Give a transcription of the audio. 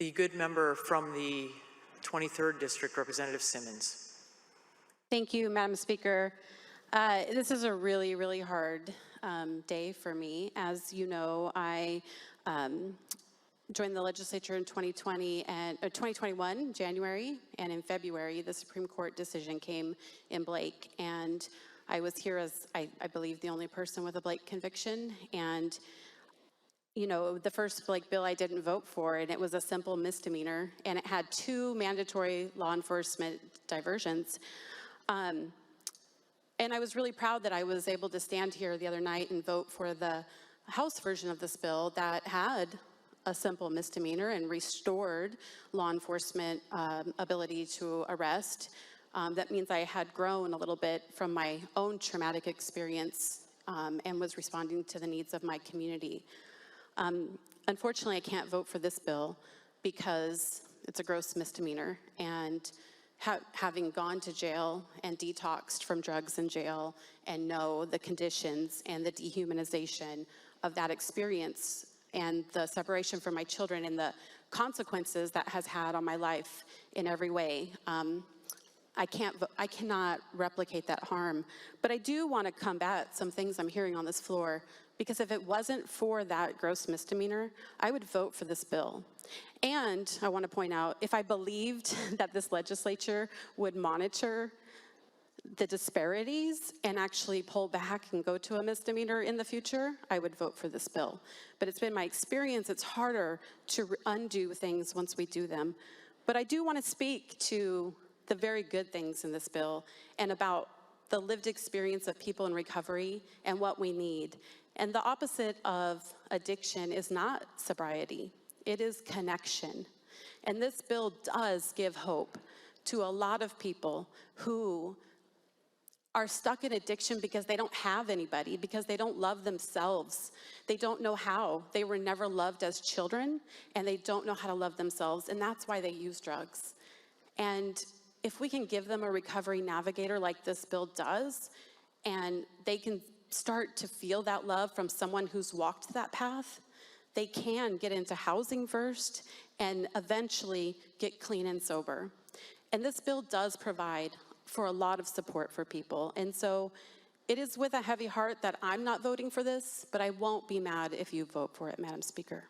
The good member from the 23rd District, Representative Simmons. Thank you, Madam Speaker. This is a really, really hard day for me. As you know, I joined the legislature in 2020 and 2021, January, and in February, the Supreme Court decision came in Blake, and I was here as, I believe, the only person with a Blake conviction. And you know, the first bill I didn't vote for, and it was a simple misdemeanor, and it had 2 mandatory law enforcement diversions. And I was really proud that I was able to stand here the other night and vote for the House version of this bill that had a simple misdemeanor and restored law enforcement ability to arrest. That means I had grown a little bit from my own traumatic experience and was responding to the needs of my community. Unfortunately, I can't vote for this bill because it's a gross misdemeanor, and having gone to jail and detoxed from drugs in jail and know the conditions and the dehumanization of that experience and the separation from my children and the consequences that has had on my life in every way, I cannot replicate that harm. But I do want to combat some things I'm hearing on this floor, because if it wasn't for that gross misdemeanor, I would vote for this bill. And I want to point out, if I believed that this legislature would monitor the disparities and actually pull back and go to a misdemeanor in the future, I would vote for this bill. But it's been my experience, it's harder to undo things once we do them. But I do want to speak to the very good things in this bill and about the lived experience of people in recovery and what we need. And the opposite of addiction is not sobriety, it is connection. And this bill does give hope to a lot of people who are stuck in addiction because they don't have anybody, because they don't love themselves. They don't know how. They were never loved as children, and they don't know how to love themselves, and that's why they use drugs. And if we can give them a recovery navigator like this bill does, and they can start to feel that love from someone who's walked that path, they can get into housing first and eventually get clean and sober. And this bill does provide for a lot of support for people. And so it is with a heavy heart that I'm not voting for this, but I won't be mad if you vote for it, Madam Speaker.